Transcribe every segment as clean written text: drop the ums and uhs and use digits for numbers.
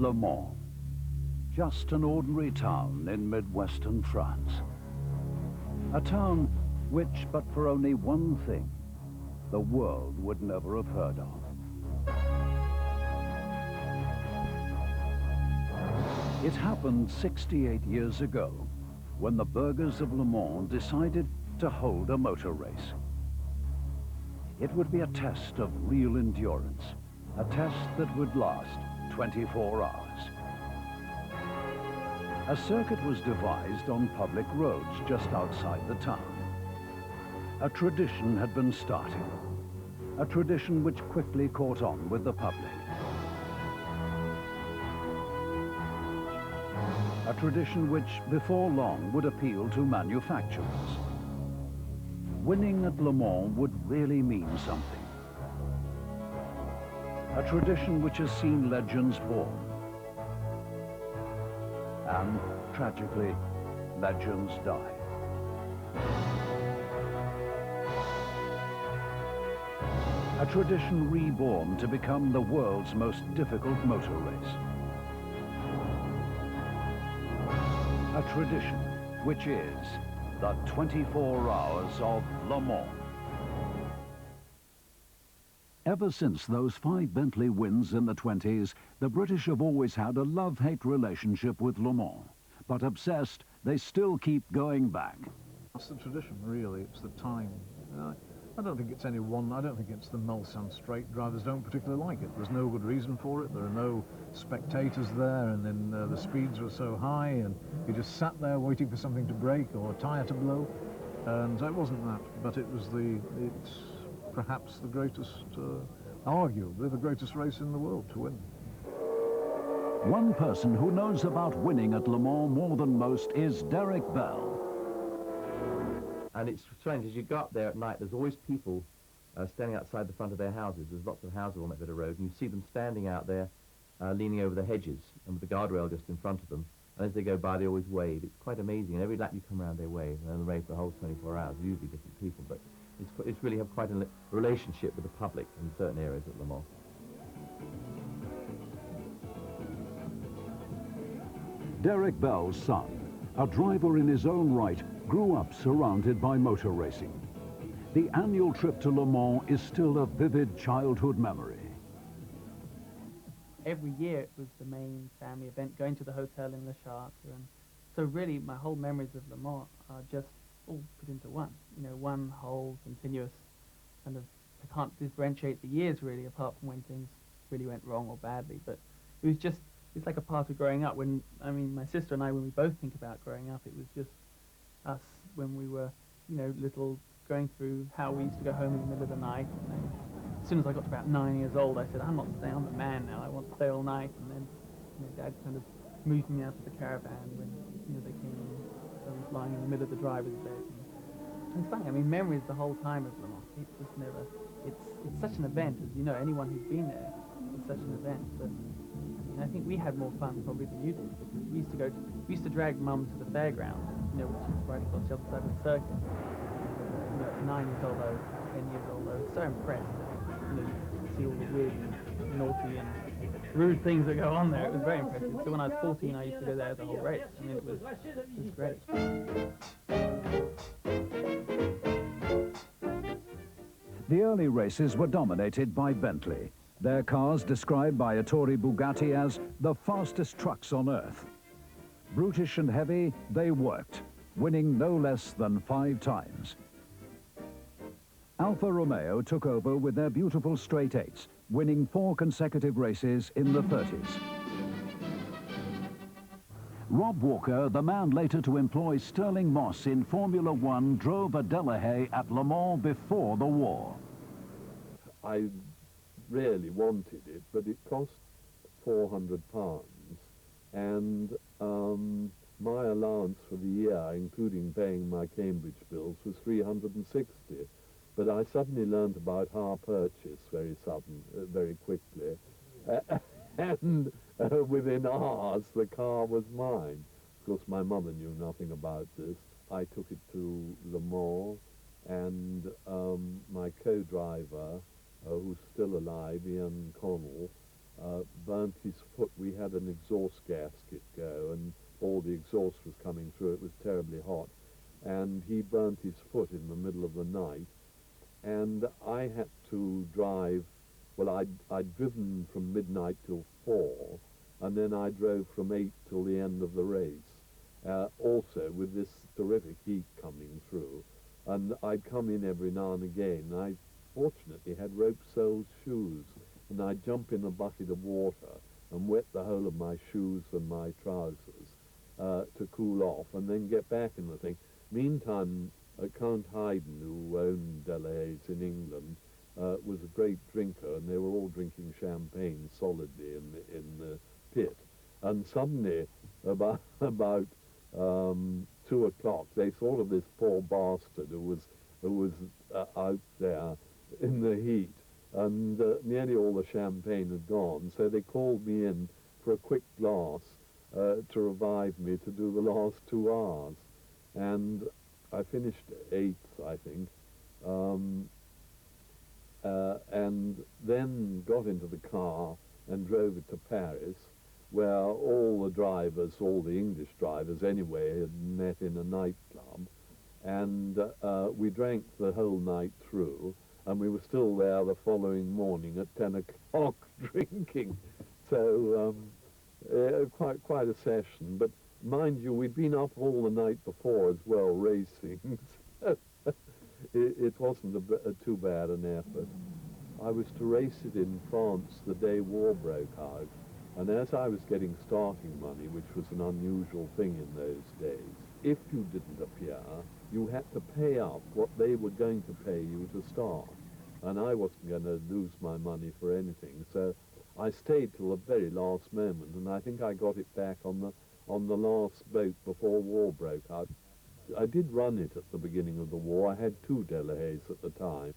Le Mans, just an ordinary town in Midwestern France. A town which, but for only one thing, the world would never have heard of. It happened 68 years ago, when the burghers of Le Mans decided to hold a motor race. It would be a test of real endurance, a test that would last 24 hours. A circuit was devised on public roads just outside the town. A tradition had been started, a tradition which quickly caught on with the public. A tradition which, before long, would appeal to manufacturers. Winning at Le Mans would really mean something. A tradition which has seen legends born. And, tragically, legends die. A tradition reborn to become the world's most difficult motor race. A tradition which is the 24 hours of Le Mans. Ever since those 5 Bentley wins in the 20s, the British have always had a love-hate relationship with Le Mans. But obsessed, they still keep going back. It's the tradition, really. It's the time. I don't think it's any one. I don't think it's the Mulsanne Straight. Drivers don't particularly like it. There's no good reason for it. There are no spectators there, and then the speeds were so high, and you just sat there waiting for something to break or a tyre to blow. And so it wasn't that, but it was it's perhaps the greatest, arguably the greatest race in the world to win. One person who knows about winning at Le Mans more than most is Derek Bell. And it's strange, as you go up there at night, there's always people standing outside the front of their houses. There's lots of houses on that bit of road, and you see them standing out there, leaning over the hedges, and with the guardrail just in front of them. And as they go by, they always wave. It's quite amazing, and every lap you come around, they wave. And they wave for the whole 24 hours, usually different people. But it's really have quite a relationship with the public in certain areas at Le Mans. Derek Bell's son, a driver in his own right, grew up surrounded by motor racing. The annual trip to Le Mans is still a vivid childhood memory. Every year it was the main family event, going to the hotel in Le Chartre, and so really my whole memories of Le Mans are just all put into one. You know, one whole continuous kind of, I can't differentiate the years really, apart from when things really went wrong or badly, but it was just, it's like a part of growing up. When, I mean, my sister and I, when we both think about growing up, it was just us when we were, you know, little, going through how we used to go home in the middle of the night. And then as soon as I got to about 9 years old, I said, I'm not staying, I'm a man now, I want to stay all night. And then, you know, Dad kind of moved me out of the caravan when, you know, they came in. I was lying in the middle of the driver's bed. And it's funny, I mean, memories the whole time of Le Mans. It's just never, it's such an event, as you know, anyone who's been there, it's such an event. But I think we had more fun probably than you did, because we used to drag Mum to the fairground, you know, which is right across the other side of the circuit. You know, at 9 years old, 10 years old, I was so impressed. You know, you see all the weird and naughty and rude things that go on there. It was very impressive. So when I was 14, I used to go there the whole race. I mean, it was great. The early races were dominated by Bentley, their cars described by Ettore Bugatti as the fastest trucks on earth. Brutish and heavy, they worked, winning no less than 5 times. Alfa Romeo took over with their beautiful straight 8s, winning 4 consecutive races in the 30s. Rob Walker, the man later to employ Stirling Moss in Formula One, drove a Delahaye at Le Mans before the war. I really wanted it, but it cost £400, and my allowance for the year, including paying my Cambridge bills, was 360. But I suddenly learned about hire purchase very quickly, and within hours the car was mine. Of course, my mother knew nothing about this. I took it to Le Mans, and my co-driver, who's still alive, Ian Connell, burnt his foot. We had an exhaust gasket go, and all the exhaust was coming through. It was terribly hot. And he burnt his foot in the middle of the night. And I had to drive, well, I'd driven from midnight till 4, and then I drove from 8 till the end of the race, also with this terrific heat coming through. And I'd come in every now and again. I fortunately had rope-soled shoes, and I'd jump in a bucket of water and wet the whole of my shoes and my trousers to cool off, and then get back in the thing. Meantime, Count Haydn, who owned Delahaye's in England, was a great drinker, and they were all drinking champagne solidly in the pit. And suddenly, about 2 o'clock, they thought of this poor bastard who was out there in the heat, and nearly all the champagne had gone. So they called me in for a quick glass to revive me to do the last 2 hours, and I finished 8th, I think, and then got into the car and drove it to Paris, where all the drivers, all the English drivers anyway, had met in a nightclub, and we drank the whole night through, and we were still there the following morning at 10 o'clock drinking. So quite a session. But mind you, we'd been up all the night before as well, racing. So it wasn't too bad an effort. I was to race it in France the day war broke out, and as I was getting starting money, which was an unusual thing in those days, if you didn't appear, you had to pay up what they were going to pay you to start. And I wasn't going to lose my money for anything, so I stayed till the very last moment, and I think I got it back on the last boat before war broke out. I did run it at the beginning of the war. I had 2 Delahayes at the time.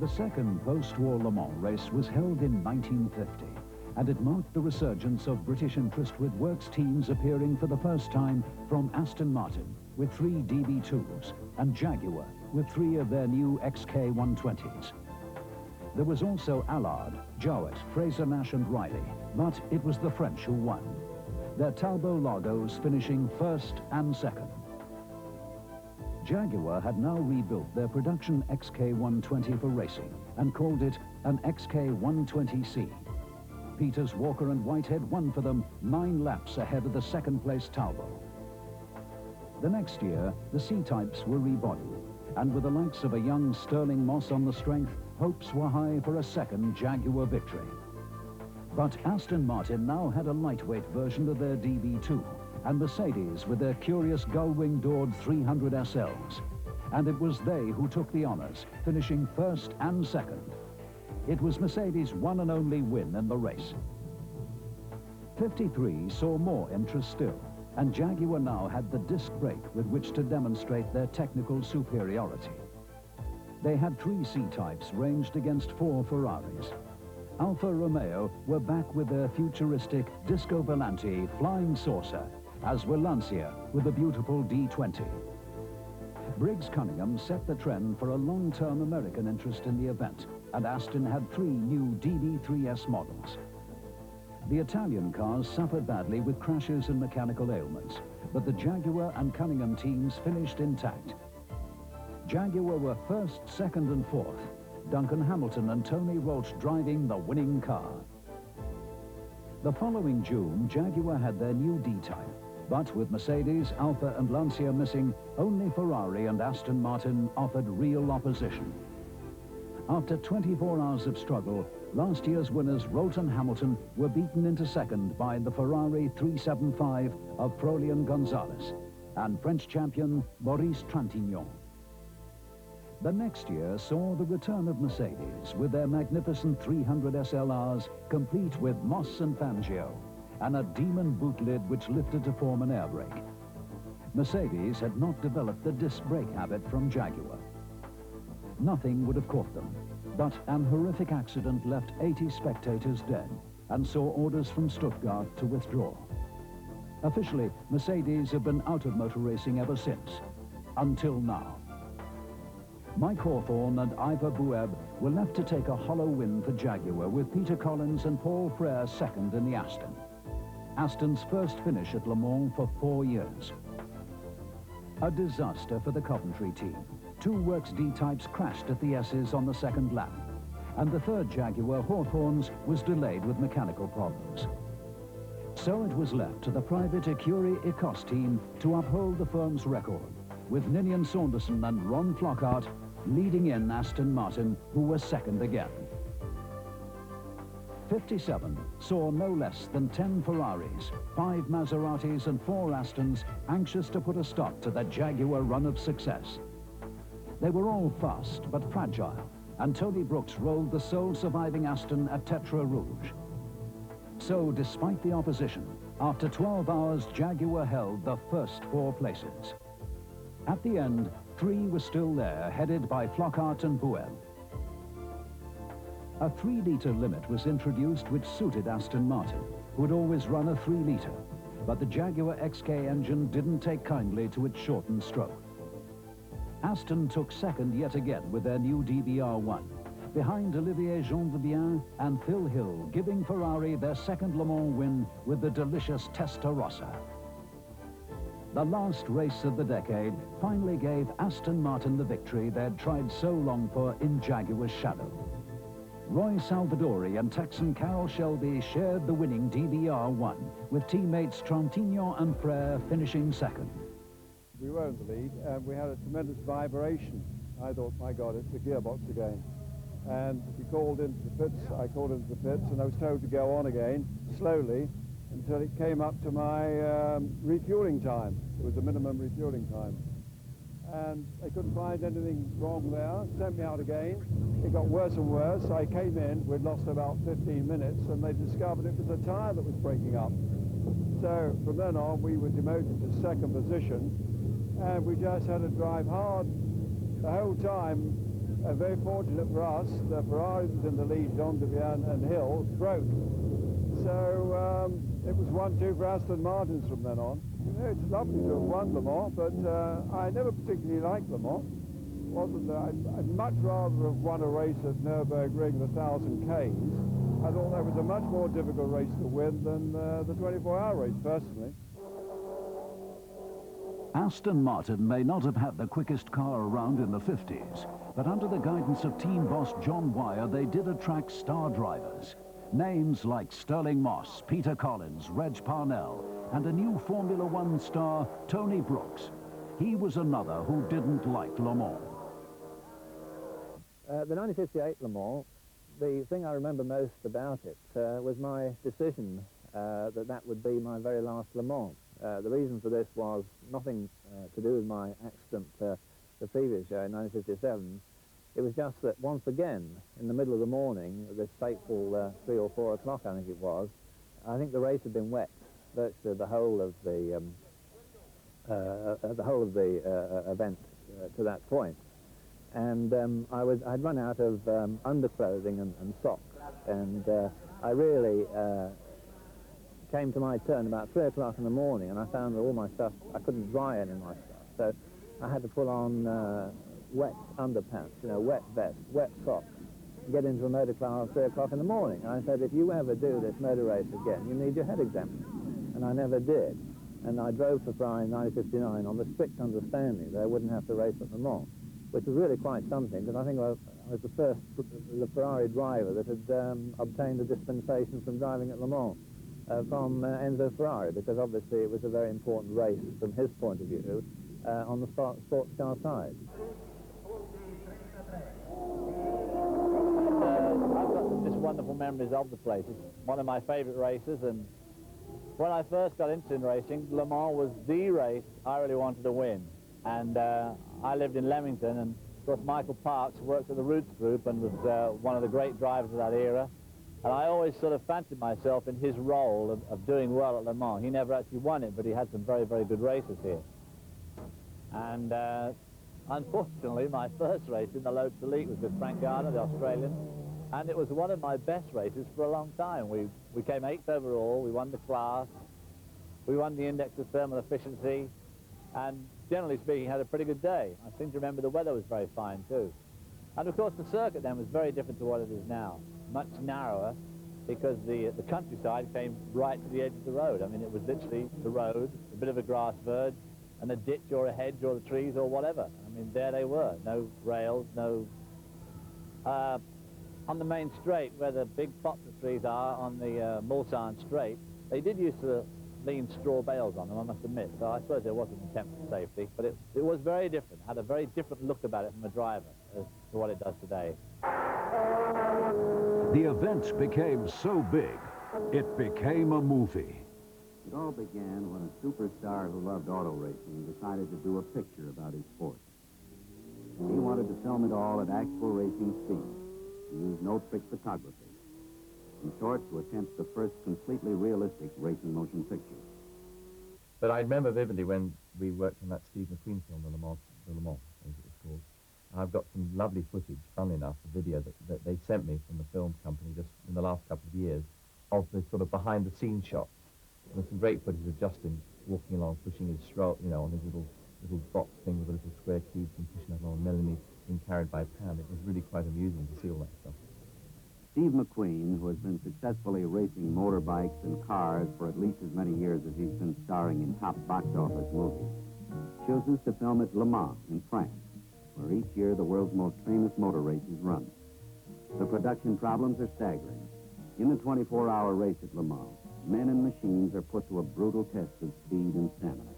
The second post-war Le Mans race was held in 1950, and it marked the resurgence of British interest, with works teams appearing for the first time from Aston Martin with 3 DB2s and Jaguar with 3 of their new XK120s. There was also Allard, Jowett, Fraser-Nash and Riley, but it was the French who won, their Talbot logos finishing 1st and 2nd. Jaguar had now rebuilt their production XK120 for racing and called it an XK120C. Peters, Walker and Whitehead won for them 9 laps ahead of the 2nd place Talbot. The next year, the C-types were rebodied, and with the likes of a young Sterling Moss on the strength, hopes were high for a 2nd Jaguar victory. But Aston Martin now had a lightweight version of their DB2, and Mercedes with their curious gull-wing doored 300 SLs. And it was they who took the honours, finishing 1st and 2nd. It was Mercedes' one and only win in the race. 53 saw more interest still, and Jaguar now had the disc brake with which to demonstrate their technical superiority. They had 3 C-types ranged against 4 Ferraris. Alfa Romeo were back with their futuristic Disco Volante flying saucer, as were Lancia with the beautiful D20. Briggs Cunningham set the trend for a long-term American interest in the event, and Aston had 3 new DB3S models. The Italian cars suffered badly with crashes and mechanical ailments, but the Jaguar and Cunningham teams finished intact. Jaguar were 1st, 2nd and 4th, Duncan Hamilton and Tony Roach driving the winning car. The following June, Jaguar had their new D-type, but with Mercedes, Alfa and Lancia missing, only Ferrari and Aston Martin offered real opposition. After 24 hours of struggle, last year's winners Roach and Hamilton were beaten into 2nd by the Ferrari 375 of Frolian Gonzalez and French champion Maurice Trintignant. The next year saw the return of Mercedes with their magnificent 300 SLRs, complete with Moss and Fangio, and a demon boot lid which lifted to form an air brake. Mercedes had not developed the disc brake habit from Jaguar. Nothing would have caught them, but an horrific accident left 80 spectators dead and saw orders from Stuttgart to withdraw. Officially, Mercedes have been out of motor racing ever since, until now. Mike Hawthorne and Ivor Bueb were left to take a hollow win for Jaguar, with Peter Collins and Paul Frere second in the Aston. Aston's first finish at Le Mans for 4 years. A disaster for the Coventry team. 2 Works D types crashed at the S's on the second lap, and the third Jaguar, Hawthorne's, was delayed with mechanical problems. So it was left to the private Ecurie Ecos team to uphold the firm's record, with Ninian Saunderson and Ron Flockhart leading in Aston Martin, who was second again. 57 saw no less than 10 Ferraris, 5 Maseratis and 4 Astons anxious to put a stop to the Jaguar run of success. They were all fast but fragile, and Tony Brooks rolled the sole surviving Aston at Tetra Rouge. So, despite the opposition, after 12 hours, Jaguar held the first 4 places. At the end, 3 were still there, headed by Flockhart and Bueb. A 3-litre limit was introduced which suited Aston Martin, who had always run a 3-litre, but the Jaguar XK engine didn't take kindly to its shortened stroke. Aston took second yet again with their new DBR1, behind Olivier Gendebien and Phil Hill, giving Ferrari their second Le Mans win with the delicious Testarossa. The last race of the decade finally gave Aston Martin the victory they'd tried so long for in Jaguar's shadow. Roy Salvadori and Texan Carroll Shelby shared the winning DBR1, with teammates Trantignon and Frere finishing second. We were in the lead, and we had a tremendous vibration. I thought, my God, it's the gearbox again. And we called into the pits, I called into the pits, and I was told to go on again, slowly, until it came up to my refueling time. It was a minimum refueling time. And they couldn't find anything wrong there, sent me out again. It got worse and worse. I came in, we'd lost about 15 minutes, and they discovered it was a tyre that was breaking up. So from then on, we were demoted to second position, and we just had to drive hard the whole time. And very fortunate for us, the Ferrari that was in the lead, Gendebien and Hill, broke. So it was 1-2 for Aston Martins from then on. You know, it's lovely to have won Le Mans, but I never particularly liked Le Mans. I'd much rather have won a race at Nürburgring, the 1000 Ks. I thought that was a much more difficult race to win than the 24-hour race, personally. Aston Martin may not have had the quickest car around in the 50s, but under the guidance of team boss John Wyer, they did attract star drivers. Names like Sterling Moss, Peter Collins, Reg Parnell, and a new Formula One star, Tony Brooks. He was another who didn't like Le Mans. The 1958 Le Mans, the thing I remember most about it was my decision that would be my very last Le Mans. The reason for this was nothing to do with my accident the previous year in 1957. It was just that once again, in the middle of the morning, this fateful 3 or 4 o'clock, I think it was, I think the race had been wet, virtually the whole of the event to that point. And I'd run out of underclothing and socks, and I really came to my turn about 3 o'clock in the morning, and I found that all my stuff, I couldn't dry any of my stuff, so I had to pull on wet underpants, you know, wet vest, wet socks, and get into a motor car at 3 o'clock in the morning. And I said, if you ever do this motor race again, you need your head examined. And I never did. And I drove for Ferrari in 1959 on the strict understanding that I wouldn't have to race at Le Mans, which was really quite something, because I think I was the first Ferrari driver that had obtained a dispensation from driving at Le Mans from Enzo Ferrari, because obviously it was a very important race from his point of view on the sports car side. I've got just wonderful memories of the place. It's one of my favourite races, and when I first got into racing, Le Mans was the race I really wanted to win. And I lived in Leamington, and of course Michael Parks worked at the Roots Group and was one of the great drivers of that era. And I always sort of fancied myself in his role of doing well at Le Mans. He never actually won it, but he had some very, very good races here. And unfortunately, my first race in the Lopes Elite was with Frank Gardner, the Australian, and it was one of my best races for a long time. We came 8th overall, we won the class, we won the index of thermal efficiency, and generally speaking, had a pretty good day. I seem to remember the weather was very fine, too. And, of course, the circuit then was very different to what it is now. Much narrower, because the countryside came right to the edge of the road. I mean, it was literally the road, a bit of a grass verge, and a ditch or a hedge or the trees or whatever. I mean, there they were. No rails, no... on the main straight, where the big poplar trees are on the Mulsanne Straight, they did used to lean straw bales on them, I must admit. So I suppose there was an attempt at safety, but it was very different. Had a very different look about it from a driver as to what it does today. The events became so big, it became a movie. It all began when a superstar who loved auto racing decided to do a picture about his sport. He wanted to film it all at actual racing speed, to use no-trick photography. In short, to attempt the first completely realistic racing motion picture. But I remember vividly when we worked on that Steve McQueen film, the Le Mans, as it was called. I've got some lovely footage, funnily enough, a video that they sent me from the film company just in the last couple of years of the sort of behind-the-scenes shots. And there's some great footage of Justin walking along, pushing his stroll, you know, on his little box thing with the little square cubes and pushing that along, Melanie being carried by Pam. It was really quite amusing to see all that stuff. Steve McQueen, who has been successfully racing motorbikes and cars for at least as many years as he's been starring in top box office movies, chooses to film at Le Mans in France, where each year the world's most famous motor race is run. The production problems are staggering. In the 24-hour race at Le Mans, men and machines are put to a brutal test of speed and stamina.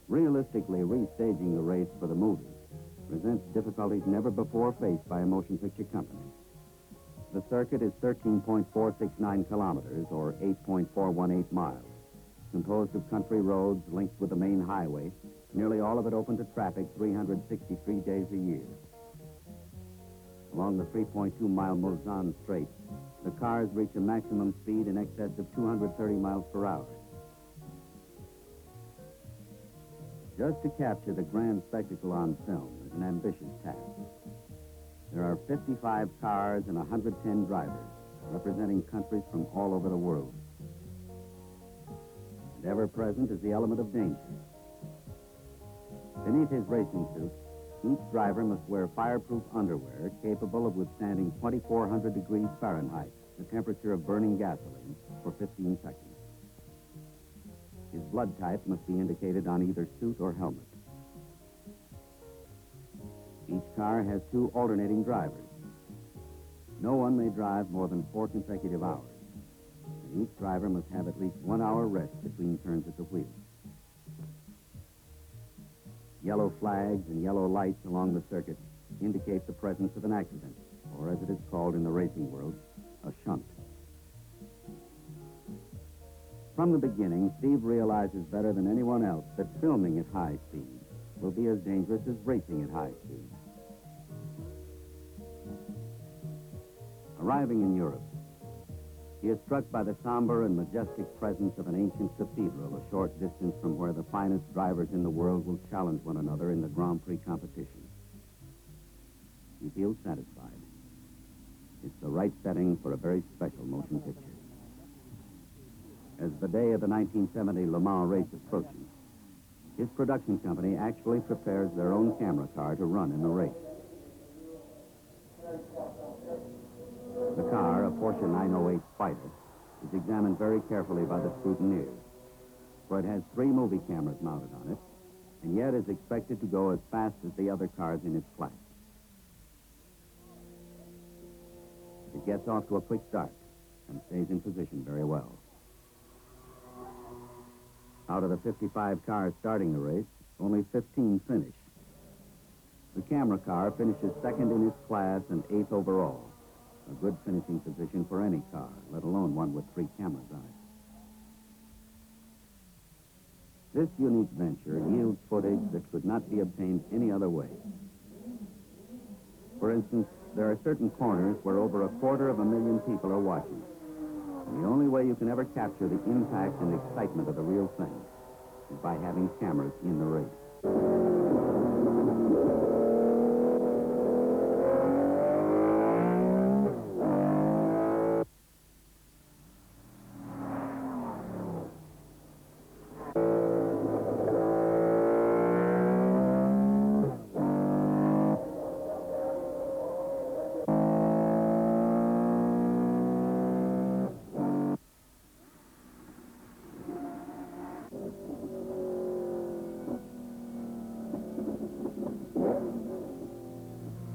Realistically, restaging the race for the movie presents difficulties never before faced by a motion picture company. The circuit is 13.469 kilometers, or 8.418 miles, composed of country roads linked with the main highway, nearly all of it open to traffic 363 days a year. Along the 3.2-mile Mulsanne Straight, the cars reach a maximum speed in excess of 230 miles per hour. Just to capture the grand spectacle on film is an ambitious task. There are 55 cars and 110 drivers, representing countries from all over the world. And ever present is the element of danger. Beneath his racing suit, each driver must wear fireproof underwear capable of withstanding 2,400 degrees Fahrenheit, the temperature of burning gasoline, for 15 seconds. His blood type must be indicated on either suit or helmet. Each car has 2 alternating drivers. No one may drive more than 4 consecutive hours, and each driver must have at least 1 hour rest between turns at the wheel. Yellow flags and yellow lights along the circuit indicate the presence of an accident, or as it is called in the racing world, a shunt. From the beginning, Steve realizes better than anyone else that filming at high speed will be as dangerous as racing at high speed. Arriving in Europe, he is struck by the somber and majestic presence of an ancient cathedral a short distance from where the finest drivers in the world will challenge one another in the Grand Prix competition. He feels satisfied. It's the right setting for a very special motion picture. As the day of the 1970 Le Mans race approaches, his production company actually prepares their own camera car to run in the race. The car, a Porsche 908 Spider, is examined very carefully by the scrutineers, for it has 3 movie cameras mounted on it, and yet is expected to go as fast as the other cars in its class. It gets off to a quick start and stays in position very well. Out of the 55 cars starting the race, only 15 finish. The camera car finishes second in its class and 8th overall, a good finishing position for any car, let alone one with 3 cameras on it. This unique venture yields footage that could not be obtained any other way. For instance, there are certain corners where over 250,000 people are watching. The only way you can ever capture the impact and excitement of the real thing is by having cameras in the race.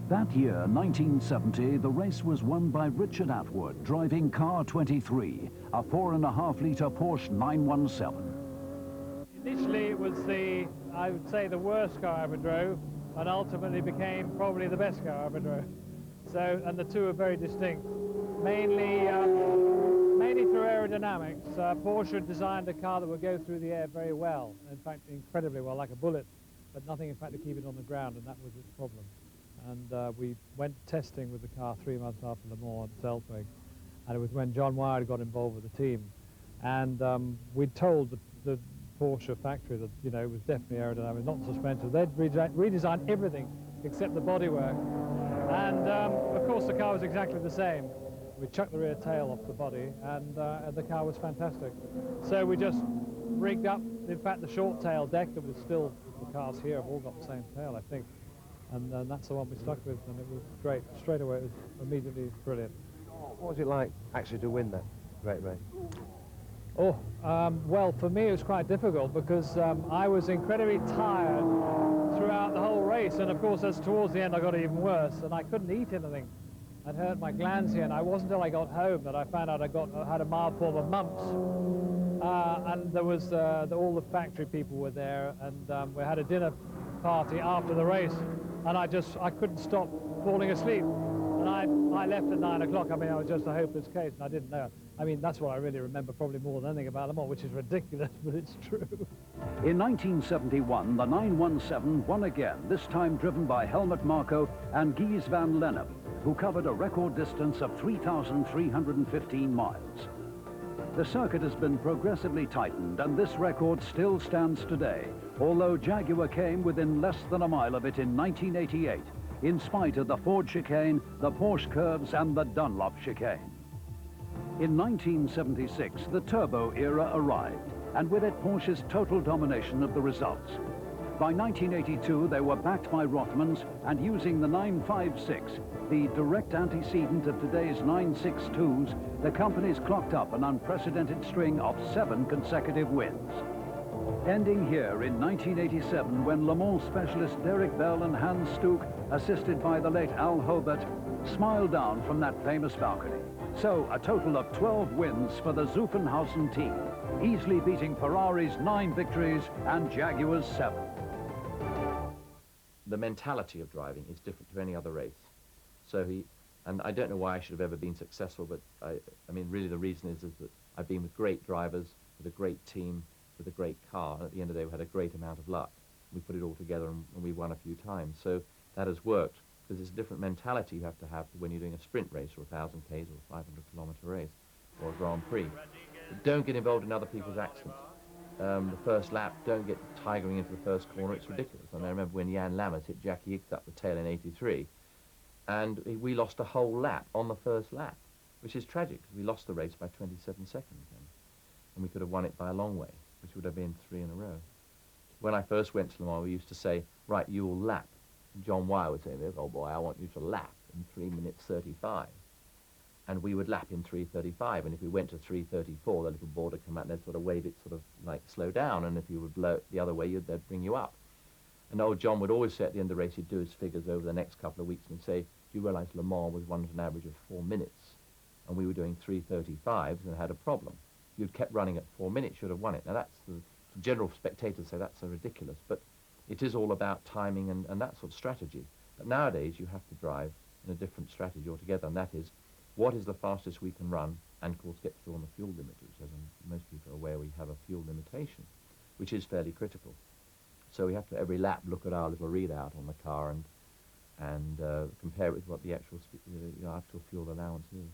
That year, 1970, the race was won by Richard Atwood, driving car 23, a 4.5-litre Porsche 917. Initially, it was I would say, the worst car I ever drove, and ultimately became probably the best car I ever drove. So, and the two are very distinct, mainly through aerodynamics. Porsche designed a car that would go through the air very well, in fact, incredibly well, like a bullet, but nothing, in fact, to keep it on the ground, and that was its problem. And we went testing with the car 3 months after Le Mans at Seltweg, and it was when John Wyer got involved with the team. And we'd told the Porsche factory that, you know, it was definitely aerodynamic, not suspension. They'd redesigned everything except the bodywork. And of course the car was exactly the same. We chucked the rear tail off the body, and the car was fantastic. So we just rigged up, in fact, the short tail deck that was still, the cars here have all got the same tail, I think. And that's the one we stuck with, and it was great. Straight away, it was immediately brilliant. What was it like actually to win that great race? Oh, well, for me it was quite difficult because I was incredibly tired throughout the whole race, and of course as towards the end I got even worse, and I couldn't eat anything. I'd hurt my glands here, and it wasn't until I got home that I found out I had a mild form of mumps. And there was all the factory people were there, and we had a dinner party after the race, and I couldn't stop falling asleep. And I left at 9 o'clock. I mean, I was just a hopeless case, and I didn't know. I mean, that's what I really remember probably more than anything about Le Mans, which is ridiculous, but it's true. In 1971, the 917 won again, this time driven by Helmut Marko and Guys van Lennep, who covered a record distance of 3,315 miles. The circuit has been progressively tightened, and this record still stands today, although Jaguar came within less than a mile of it in 1988, in spite of the Ford chicane, the Porsche curves, and the Dunlop chicane. In 1976, the turbo era arrived, and with it Porsche's total domination of the results. By 1982, they were backed by Rothmans, and using the 956, the direct antecedent of today's 962s, the companies clocked up an unprecedented string of 7 consecutive wins. Ending here in 1987, when Le Mans specialist Derek Bell and Hans Stuck, assisted by the late Al Hobart, smiled down from that famous balcony. So a total of 12 wins for the Zuffenhausen team, easily beating Ferrari's 9 victories and Jaguar's 7. The mentality of driving is different to any other race. So and I don't know why I should have ever been successful, but I mean, really the reason is that I've been with great drivers, with a great team, with a great car, and at the end of the day we had a great amount of luck. We put it all together and we won a few times. So that has worked, because it's a different mentality you have to have when you're doing a sprint race or 1,000 Ks or a 500-kilometer race or a Grand Prix. But don't get involved in other people's accidents. The first lap, don't get tigering into the first corner, it's ridiculous. And I remember when Jan Lammers hit Jackie Hicks up the tail in '83, and we lost a whole lap on the first lap, which is tragic, because we lost the race by 27 seconds then. And we could have won it by a long way, which would have been 3 in a row. When I first went to Le Mans, we used to say, right, you'll lap. John Wyer would say, oh boy, I want you to lap in 3 minutes 35. And we would lap in 3:35, and if we went to 3:34, the little board would come out and they'd sort of wave it sort of like slow down, and if you would blow it the other way, they'd bring you up. And old John would always say at the end of the race, he'd do his figures over the next couple of weeks and say, do you realise Le Mans was won at an average of 4 minutes, and we were doing 3:35s and had a problem. If you'd kept running at 4 minutes, you'd have won it. Now that's the general spectators say that's so ridiculous, but it is all about timing and that sort of strategy. But nowadays you have to drive in a different strategy altogether, and that is, what is the fastest we can run, and of course get through on the fuel limiters. As most people are aware, we have a fuel limitation, which is fairly critical. So we have to every lap look at our little readout on the car and compare it with what the actual fuel allowance is.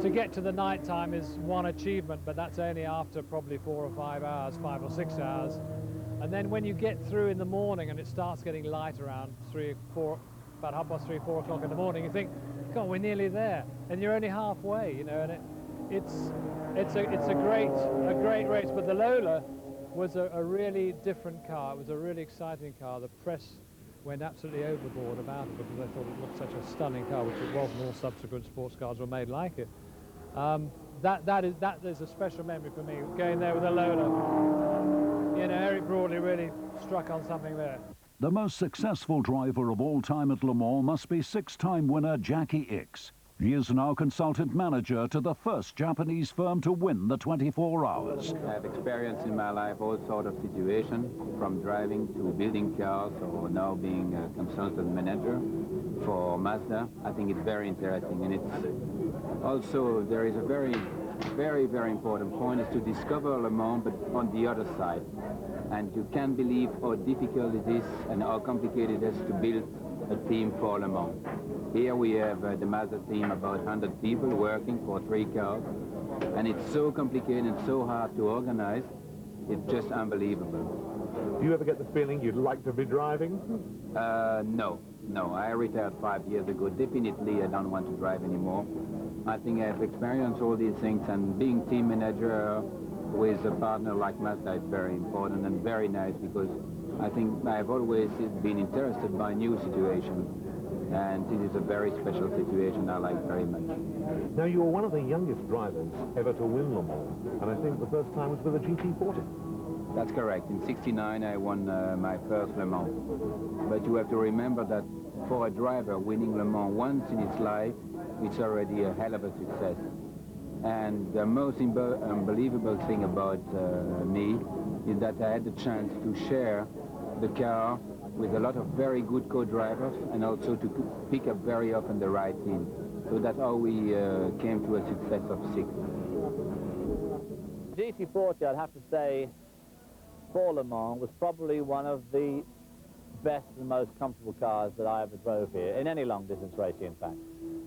To get to the night time is one achievement, but that's only after probably 4 or 5 hours, 5 or 6 hours. And then when you get through in the morning and it starts getting light around 3, 4, about 3:30, 4 o'clock in the morning, you think, God, we're nearly there, and you're only halfway, you know. And it's a great race. But the Lola was a really different car. It was a really exciting car. The press went absolutely overboard about it because they thought it looked such a stunning car, which it was, and all subsequent sports cars were made like it. That is a special memory for me, going there with a Lola. you know, Eric Broadley really struck on something there. The most successful driver of all time at Le Mans must be six-time winner Jackie Ickx. He is now consultant manager to the first Japanese firm to win the 24 hours. I have experienced in my life all sorts of situations, from driving to building cars, or now being a consultant manager for Mazda. I think it's very interesting, and it's also, there is a very important point, is to discover Le Mans, but on the other side. And you can't believe how difficult it is and how complicated it is to build a team for Le Mans. Here we have the Mazda team, about 100 people working for 3 cars, and it's so complicated and so hard to organize, it's just unbelievable. Do you ever get the feeling you'd like to be driving? No. I retired 5 years ago. Definitely I don't want to drive anymore. I think I've experienced all these things, and being team manager with a partner like Mazda is very important and very nice, because I think I've always been interested by new situations, and this is a very special situation I like very much. Now, you were one of the youngest drivers ever to win Le Mans, and I think the first time was with a GT40. That's correct. In '69 I won my first Le Mans. But you have to remember that for a driver winning Le Mans once in his life, it's already a hell of a success. And the most unbelievable thing about me is that I had the chance to share the car with a lot of very good co-drivers, and also to pick up very often the right team. So that's how we came to a success of 6. GT40, I'd have to say, for Le Mans, was probably one of the best and most comfortable cars that I ever drove here, in any long-distance racing, in fact.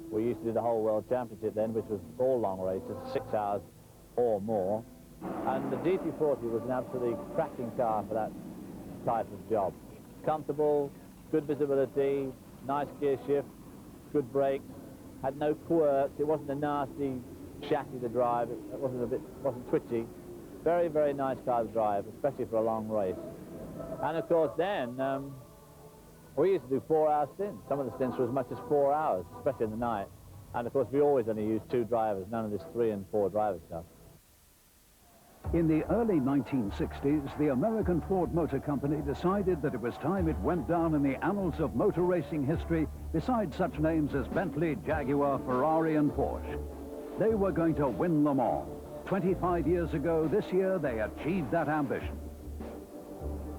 We used to do the whole World Championship then, which was all long races, 6 hours or more. And the GT40 was an absolutely cracking car for that type of job. Comfortable, good visibility, nice gear shift, good brakes, had no quirks. It wasn't a nasty chassis to drive. It wasn't twitchy. Very, very nice car to drive, especially for a long race. And of course then, we used to do 4-hour stints. Some of the stints were as much as 4 hours, especially in the night. And of course we always only used 2 drivers, none of this 3 and 4 driver stuff. In the early 1960s, the American Ford Motor Company decided that it was time it went down in the annals of motor racing history beside such names as Bentley, Jaguar, Ferrari and Porsche. They were going to win Le Mans. 25 years ago this year, they achieved that ambition.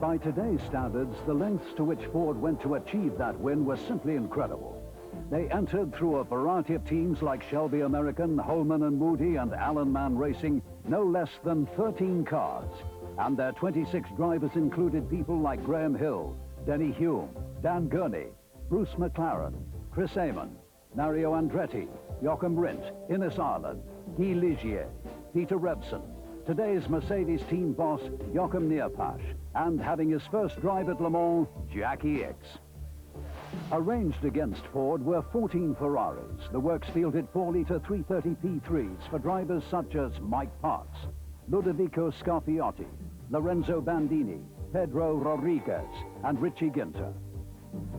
By today's standards, the lengths to which Ford went to achieve that win were simply incredible. They entered through a variety of teams like Shelby American, Holman and Moody, and Allen Man Racing, no less than 13 cars. And their 26 drivers included people like Graham Hill, Denny Hume, Dan Gurney, Bruce McLaren, Chris Amon, Mario Andretti, Joachim Rindt, Ines Arlen, Guy Ligier, Peter Rebson, today's Mercedes team boss, Joachim Nierpasch, and having his first drive at Le Mans, Jackie Ickx. Arranged against Ford were 14 Ferraris. The works fielded 4-litre 330 P3s for drivers such as Mike Parks, Ludovico Scarpiotti, Lorenzo Bandini, Pedro Rodriguez, and Richie Ginter.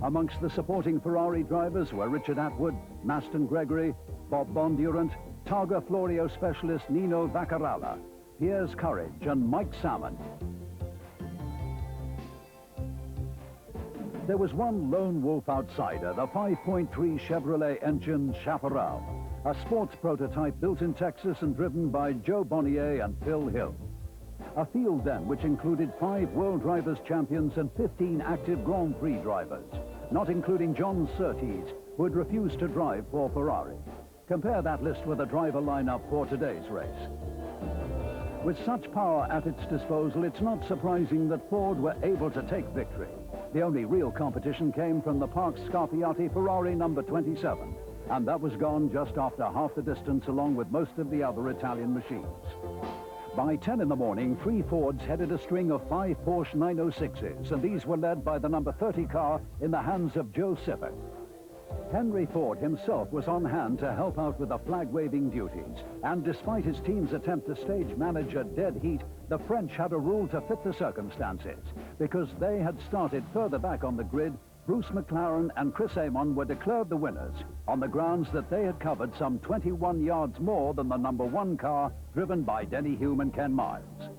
Amongst the supporting Ferrari drivers were Richard Atwood, Maston Gregory, Bob Bondurant, Targa Florio specialist Nino Vaccarella, Piers Courage, and Mike Salmon. There was one lone wolf outsider, the 5.3 Chevrolet engine Chaparral, a sports prototype built in Texas and driven by Joe Bonnier and Phil Hill. A field then which included 5 World Drivers' Champions and 15 active Grand Prix drivers, not including John Surtees, who had refused to drive for Ferrari. Compare that list with the driver lineup for today's race. With such power at its disposal, it's not surprising that Ford were able to take victory. The only real competition came from the Parks Scarpiotti Ferrari number 27, and that was gone just after half the distance along with most of the other Italian machines. By 10 in the morning, 3 Fords headed a string of 5 Porsche 906s, and these were led by the number 30 car in the hands of Joe Sipper. Henry Ford himself was on hand to help out with the flag-waving duties, and despite his team's attempt to stage manage a dead heat, the French had a rule to fit the circumstances. Because they had started further back on the grid, Bruce McLaren and Chris Amon were declared the winners on the grounds that they had covered some 21 yards more than the number 1 car driven by Denny Hume and Ken Miles.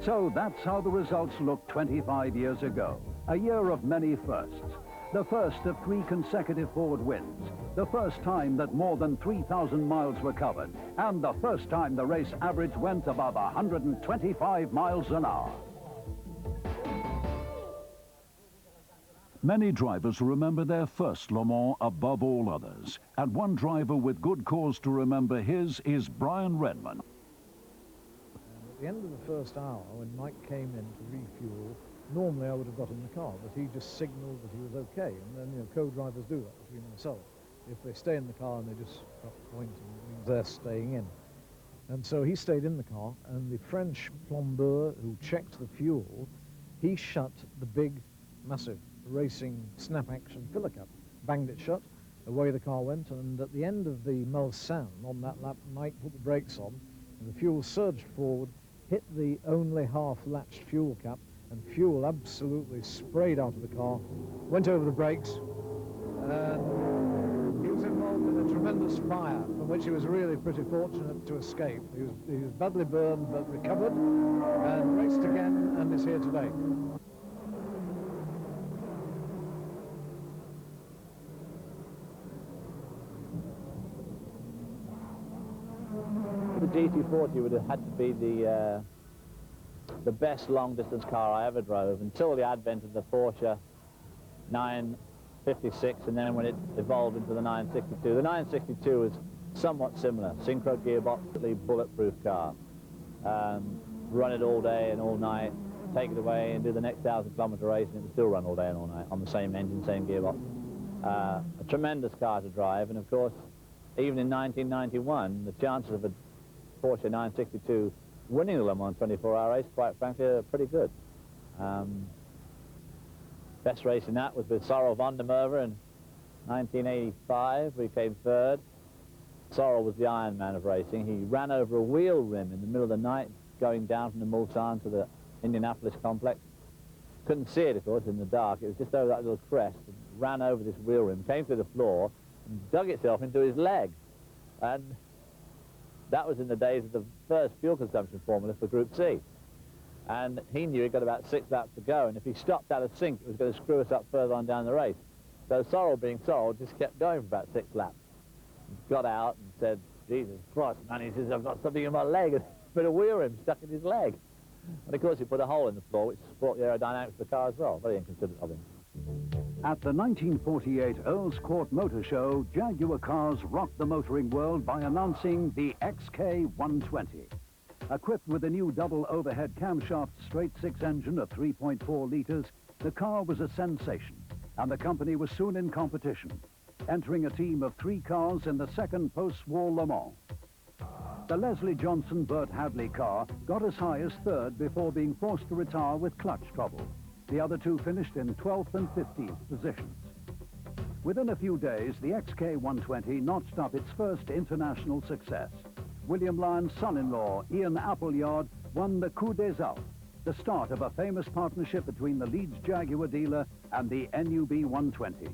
So that's how the results looked 25 years ago. A year of many firsts. The first of 3 consecutive Ford wins. The first time that more than 3,000 miles were covered. And the first time the race average went above 125 miles an hour. Many drivers remember their first Le Mans above all others. And one driver with good cause to remember his is Brian Redman. At the end of the first hour, when Mike came in to refuel, normally I would have got in the car, but he just signalled that he was okay. And then, you know, co-drivers do that between themselves. If they stay in the car and they just stop pointing, it means they're staying in. And so he stayed in the car, and the French plombier who checked the fuel, he shut the big, massive racing snap-action filler cap, banged it shut, away the car went, and at the end of the Mulsanne, on that lap, Mike put the brakes on, and the fuel surged forward, hit the only half-latched fuel cap, and fuel absolutely sprayed out of the car, went over the brakes, and he was involved in a tremendous fire, from which he was really pretty fortunate to escape. He was badly burned, but recovered, and raced again, and is here today. The GT40 would have had to be the best long-distance car I ever drove until the advent of the Porsche 956, and then when it evolved into the 962. The 962 was somewhat similar, synchro gearbox, bulletproof car. Run it all day and all night, take it away and do the next 1,000-kilometer race, and it would still run all day and all night on the same engine, same gearbox. A tremendous car to drive, and of course, even in 1991, the chances of a Porsche 962 winning the Le Mans 24-hour race, quite frankly, are pretty good. Best race in that was with Sorrel van der Merwe in 1985. We came third. Sorrel was the Iron Man of racing. He ran over a wheel rim in the middle of the night, going down from the Mulsanne to the Indianapolis complex. Couldn't see it, of course, in the dark. It was just over that little crest. It ran over this wheel rim, came through the floor, and dug itself into his leg. And that was in the days of the first fuel consumption formula for Group C. And he knew he'd got about 6 laps to go, and if he stopped out of sync, it was going to screw us up further on down the race. So Sorrel, being Sorrel, just kept going for about 6 laps. Got out and said, Jesus Christ, man, he says, I've got something in my leg, and a bit of wheel rim stuck in his leg. And of course he put a hole in the floor, which brought the aerodynamics of the car as well. Very inconsiderate of him. At the 1948 Earl's Court Motor Show, Jaguar cars rocked the motoring world by announcing the XK120. Equipped with a new double overhead camshaft straight-six engine of 3.4 litres, the car was a sensation, and the company was soon in competition, entering a team of 3 cars in the second post-war Le Mans. The Leslie Johnson-Burt Hadley car got as high as 3rd before being forced to retire with clutch trouble. The other 2 finished in 12th and 15th positions. Within a few days, the XK120 notched up its first international success. William Lyon's son-in-law, Ian Appleyard, won the Coup des Alpes, the start of a famous partnership between the Leeds Jaguar dealer and the NUB 120.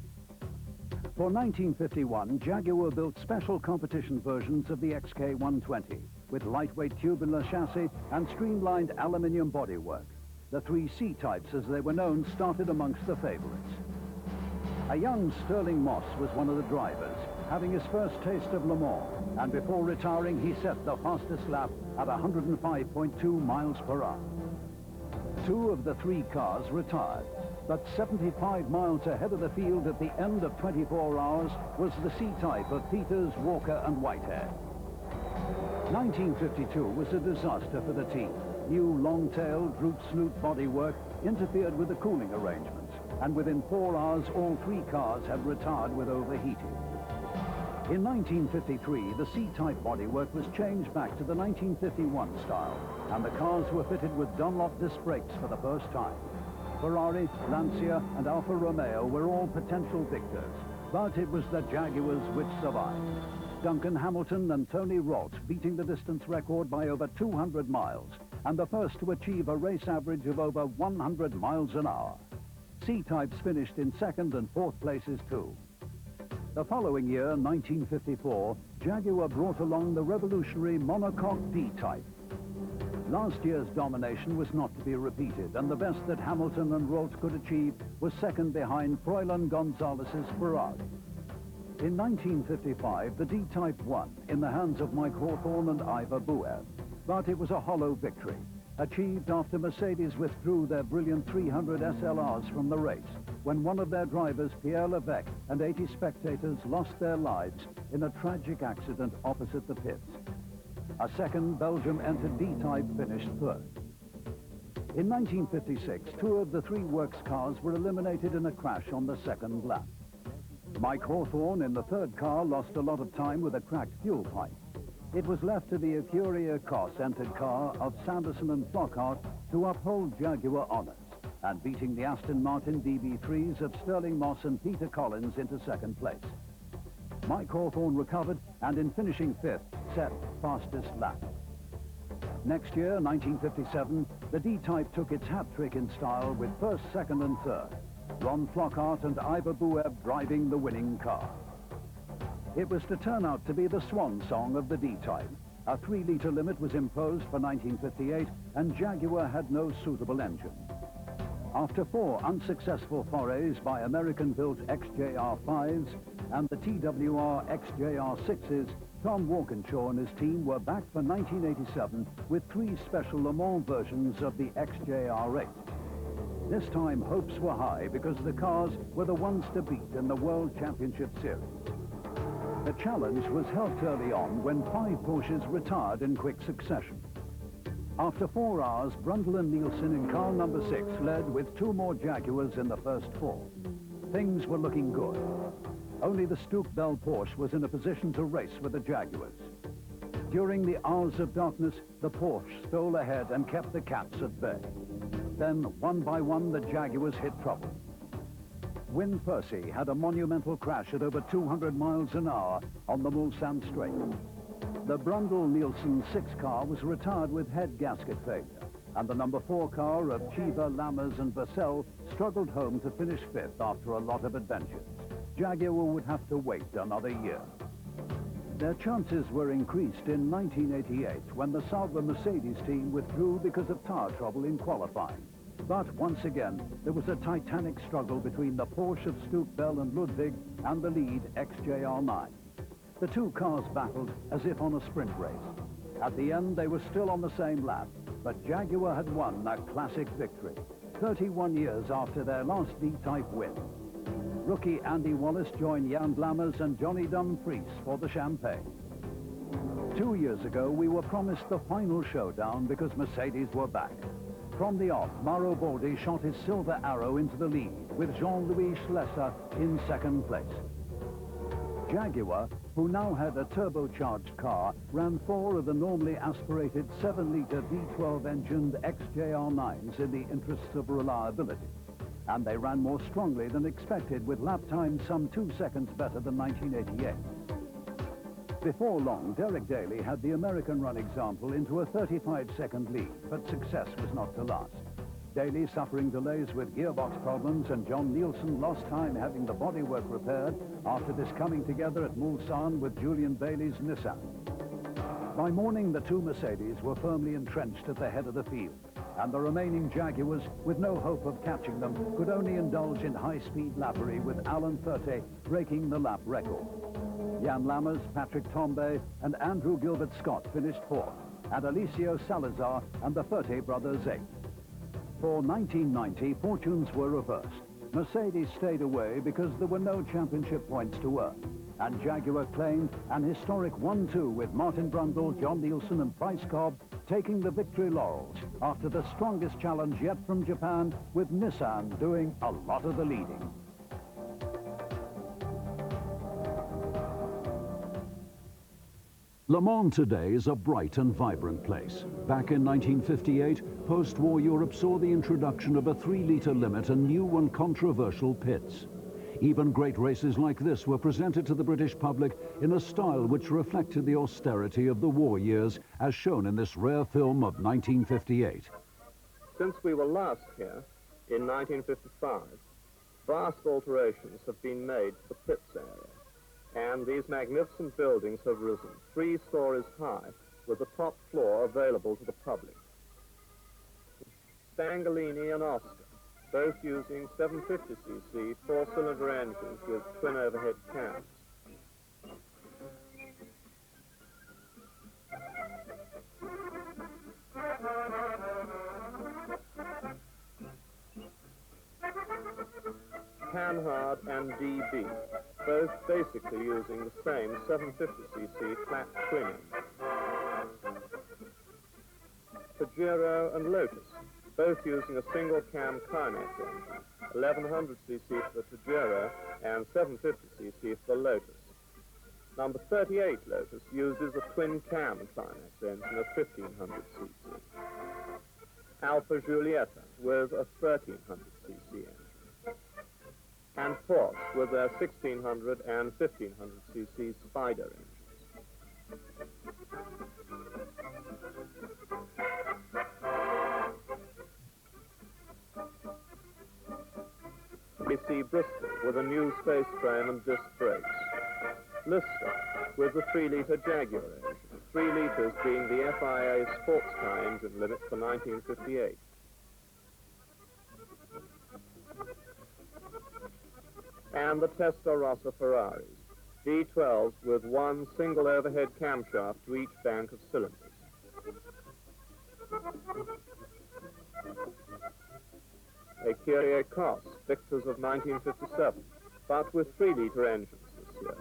For 1951, Jaguar built special competition versions of the XK120 with lightweight tubular chassis and streamlined aluminium bodywork. The 3 C-types, as they were known, started amongst the favorites. A young Sterling Moss was one of the drivers, having his first taste of Le Mans, and before retiring, he set the fastest lap at 105.2 miles per hour. 2 of the 3 cars retired, but 75 miles ahead of the field at the end of 24 hours was the C-type of Peters, Walker, and Whitehead. 1952 was a disaster for the team. New long-tailed, droop-snoot bodywork interfered with the cooling arrangements, and within 4 hours, all 3 cars had retired with overheating. In 1953, the C-type bodywork was changed back to the 1951 style, and the cars were fitted with Dunlop disc brakes for the first time. Ferrari, Lancia, and Alfa Romeo were all potential victors, but it was the Jaguars which survived. Duncan Hamilton and Tony Rolt beating the distance record by over 200 miles, and the first to achieve a race average of over 100 miles an hour. C-types finished in 2nd and 4th places too. The following year, 1954, Jaguar brought along the revolutionary monocoque D-type. Last year's domination was not to be repeated, and the best that Hamilton and Rolt could achieve was second behind Froilan Gonzalez's Ferrari. In 1955, the D-Type won in the hands of Mike Hawthorne and Ivor Bueb, but it was a hollow victory, achieved after Mercedes withdrew their brilliant 300 SLRs from the race, when one of their drivers, Pierre Levesque, and 80 spectators lost their lives in a tragic accident opposite the pits. A second Belgium-entered D-Type finished third. In 1956, two of the three works cars were eliminated in a crash on the second lap. Mike Hawthorne in the third car lost a lot of time with a cracked fuel pipe. It was left to the Ecurie Cos-entered car of Sanderson and Flockhart to uphold Jaguar honours, and beating the Aston Martin DB3s of Sterling Moss and Peter Collins into second place. Mike Hawthorne recovered and in finishing fifth set fastest lap. Next year, 1957, the D-Type took its hat trick in style with first, second and third. Ron Flockhart and Ivor Bueb driving the winning car. It was to turn out to be the swan song of the D-Type. A 3-litre limit was imposed for 1958 and Jaguar had no suitable engine. After 4 unsuccessful forays by American-built XJR5s and the TWR XJR6s, Tom Walkinshaw and his team were back for 1987 with 3 special Le Mans versions of the XJR8. This time hopes were high because the cars were the ones to beat in the World Championship Series. The challenge was helped early on when 5 Porsches retired in quick succession. After 4 hours, Brundle and Nielsen in car number 6 led with 2 more Jaguars in the first 4. Things were looking good. Only the Stuke Bell Porsche was in a position to race with the Jaguars. During the hours of darkness, the Porsche stole ahead and kept the Cats at bay. Then, one by one, the Jaguars hit trouble. Win Percy had a monumental crash at over 200 miles an hour on the Mulsanne Straight. The Brundle-Nielsen 6 car was retired with head gasket failure, and the number 4 car of Cheever, Lammers and Vassell struggled home to finish 5th after a lot of adventures. Jaguar would have to wait another year. Their chances were increased in 1988 when the Sauber Mercedes team withdrew because of tire trouble in qualifying. But once again, there was a titanic struggle between the Porsche of Stuke Bell and Ludwig and the lead XJR9. The 2 cars battled as if on a sprint race. At the end, they were still on the same lap, but Jaguar had won a classic victory, 31 years after their last D-Type win. Rookie Andy Wallace joined Jan Lammers and Johnny Dumfries for the champagne. 2 years ago, we were promised the final showdown because Mercedes were back. From the off, Mauro Baldi shot his silver arrow into the lead, with Jean-Louis Schlesser in second place. Jaguar, who now had a turbocharged car, ran 4 of the normally aspirated 7-litre V12-engined XJR9s in the interests of reliability. And they ran more strongly than expected, with lap times some 2 seconds better than 1988. Before long, Derek Daly had the American run example into a 35-second lead, but success was not to last. Daly suffering delays with gearbox problems and John Nielsen lost time having the bodywork repaired after this coming together at Mulsanne with Julian Bailey's Nissan. By morning, the 2 Mercedes were firmly entrenched at the head of the field, and the remaining Jaguars, with no hope of catching them, could only indulge in high-speed lappery with Alan Furte breaking the lap record. Jan Lammers, Patrick Tombe and Andrew Gilbert Scott finished 4th, and Alicio Salazar and the Furte brothers 8th. For 1990, fortunes were reversed. Mercedes stayed away because there were no championship points to earn, and Jaguar claimed an historic 1-2 with Martin Brundle, John Nielsen and Bryce Cobb taking the victory laurels after the strongest challenge yet from Japan, with Nissan doing a lot of the leading. Le Mans today is a bright and vibrant place. Back in 1958, post-war Europe saw the introduction of a 3-litre limit and new and controversial pits. Even great races like this were presented to the British public in a style which reflected the austerity of the war years, as shown in this rare film of 1958. Since we were last here, in 1955, vast alterations have been made to the pits area. And these magnificent buildings have risen 3 stories high, with the top floor available to the public. Stangalini and Oscar, both using 750cc four-cylinder engines with twin overhead cams. Panhard and DB, both basically using the same 750cc flat twin engine. Pajero and Lotus, both using a single-cam Carnex engine, 1100cc for the Pajero and 750cc for the Lotus. Number 38 Lotus uses a twin-cam Climax engine of 1500cc. Alfa Giulietta with a 1300cc engine. And Porsche with their 1600 and 1500cc Spider engines. We see Bristol with a new space frame and disc brakes. Lister with the 3-litre Jaguar engine, 3 litres being the FIA sports car engine limit for 1958. And the Testarossa Ferraris, V12s with one single overhead camshaft to each bank of cylinders. A Kyrie Cos, Victors of 1957, but with 3-litre engines this year.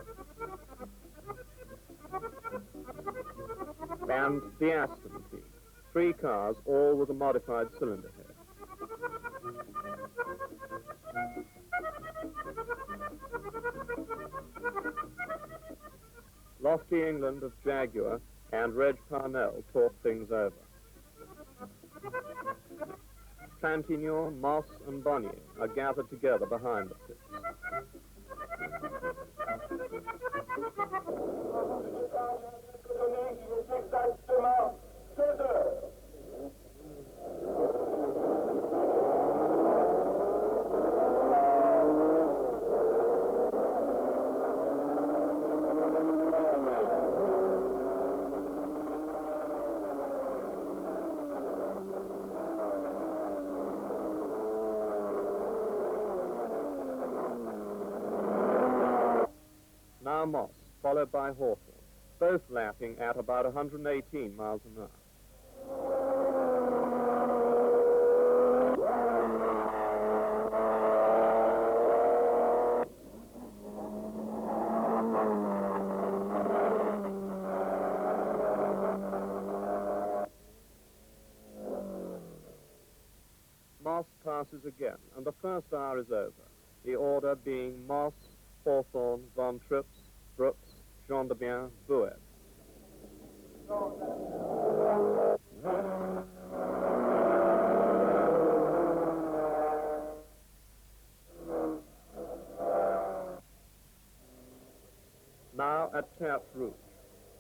And the Aston team, 3 cars, all with a modified cylinder head. Lofty England of Jaguar and Reg Parnell talk things over. Plantignon, Moss and Bonnier are gathered together behind the pits. Now Moss, followed by Hawthorne, both lapping at about 118 miles an hour. Moss passes again, and the first hour is over, the order being Moss, Hawthorne, Von Trips, Brooks, Gendebien, Bouet. Now at Tertre Rouge,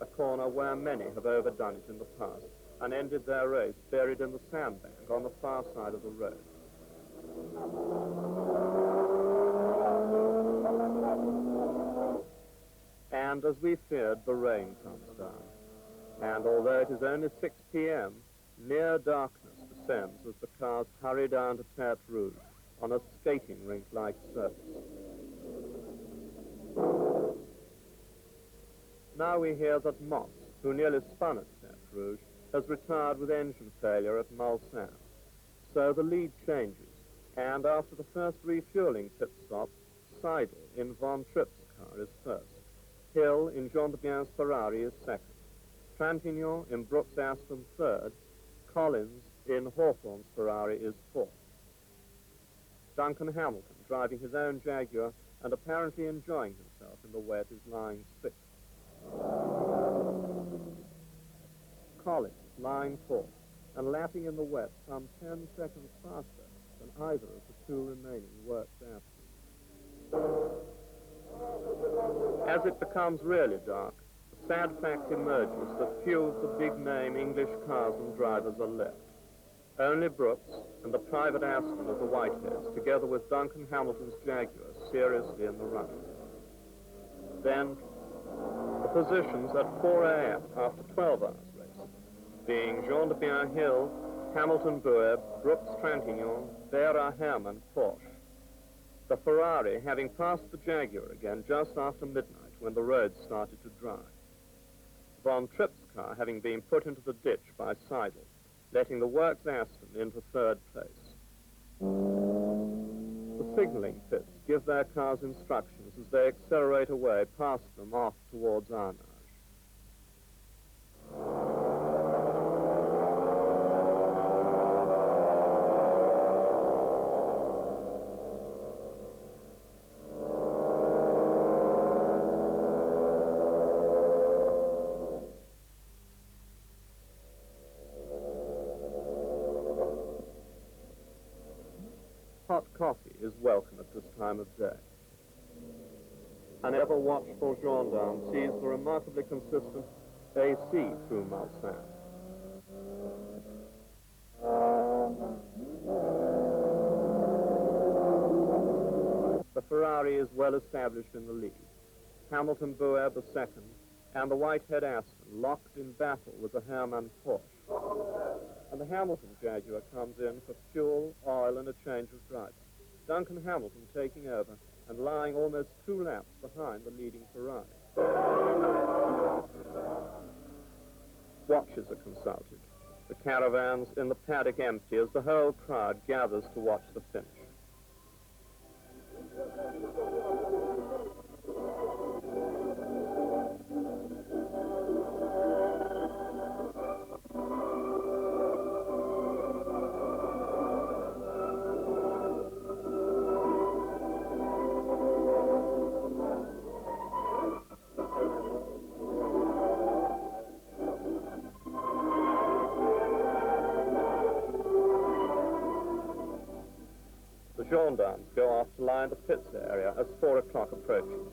a corner where many have overdone it in the past and ended their race buried in the sandbank on the far side of the road. And as we feared, the rain comes down. And although it is only 6 p.m., near darkness descends as the cars hurry down to Tertre Rouge on a skating rink-like surface. Now we hear that Moss, who nearly spun at Tertre Rouge, has retired with engine failure at Mulsanne. So the lead changes, and after the first refueling pit stop, Seidel in Von Tripp's car is first. Hill in Gendebien Ferrari is second. Trintignant in Brooks Aston third. Collins in Hawthorne's Ferrari is fourth. Duncan Hamilton, driving his own Jaguar and apparently enjoying himself in the wet, is lying sixth. Collins lying fourth and lapping in the wet some 10 seconds faster than either of the two remaining works Astons. As it becomes really dark, the sad fact emerges that few of the big-name English cars and drivers are left. Only Brooks and the private Aston of the Whiteheads, together with Duncan Hamilton's Jaguar, seriously in the running. Then, the positions at 4 a.m. after 12 hours racing, being Gendebien Hill, Hamilton Boer, Brooks Trintignant, Vera Hermann, Porsche. The Ferrari having passed the Jaguar again just after midnight when the roads started to dry. Von Tripp's car having been put into the ditch by Seidel, letting the Works Aston into third place. The signalling pits give their cars instructions as they accelerate away past them off towards Arnage. Hot coffee is welcome at this time of day. An ever-watchful gendarme sees the remarkably consistent AC through Mulsanne. The Ferrari is well established in the lead. Hamilton Boer the second, and the Whitehead Aston locked in battle with the Hermann Porsche. And the Hamilton Jaguar comes in for fuel, oil, and a change of driver. Duncan Hamilton taking over and lying almost 2 laps behind the leading Ferrari. Watches are consulted. The caravans in the paddock empty as the whole crowd gathers to watch the finish. The gendarmes go off to line the pits area as 4 o'clock approaches.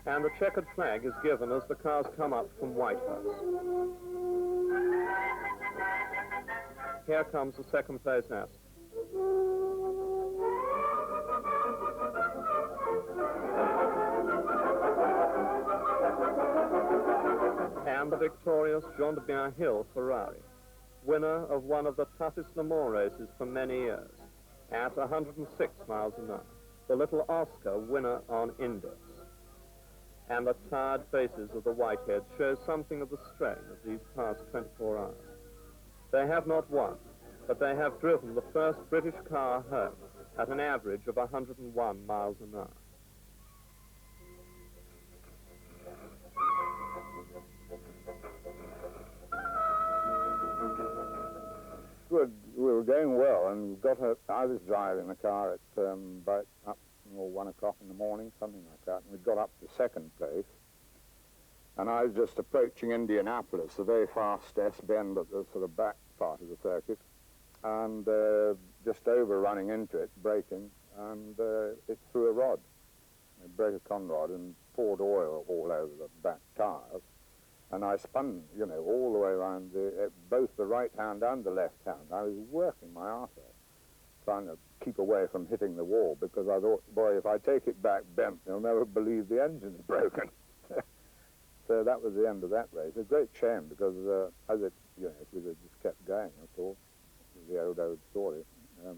And the checkered flag is given as the cars come up from Whitehouse. Here comes the second place Aston. And the victorious Jean de Bienhill Ferrari, winner of one of the toughest Le Mans races for many years, at 106 miles an hour, the little Oscar winner on Index. And the tired faces of the Whiteheads show something of the strain of these past 24 hours. They have not won, but they have driven the first British car home at an average of 101 miles an hour. Good. We were going well, and I was driving the car at about 1 o'clock in the morning, something like that, and we got up to second place. And I was just approaching Indianapolis, a very fast S-bend at the sort of back part of the circuit, and just overrunning into it, braking, and it threw a rod. It broke a conrod and poured oil all over the back tires. And I spun, all the way around both the right hand and the left hand. I was working my arse off, trying to keep away from hitting the wall, because I thought, boy, if I take it back bent, they'll never believe the engine's broken. So that was the end of that race. A great shame, because if we had just kept going, of course, the old story,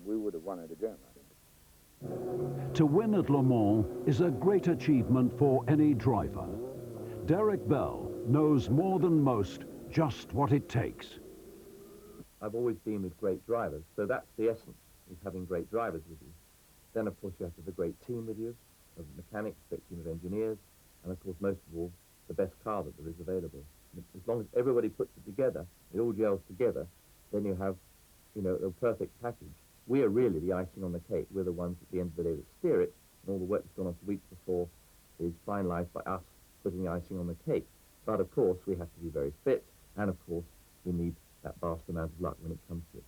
we would have won it again, I think. To win at Le Mans is a great achievement for any driver. Derek Bell knows more than most just what it takes. I've always been with great drivers, so that's the essence, is having great drivers with you. Then, of course, you have to have a great team with you, of mechanics, a great team of engineers, and, of course, most of all, the best car that there is available. As long as everybody puts it together, it all gels together, then you have, a perfect package. We are really the icing on the cake. We're the ones at the end of the day that steer it, and all the work that's gone on for weeks before is finalized by us putting the icing on the cake. But, of course, we have to be very fit, and, of course, we need that vast amount of luck when it comes to it.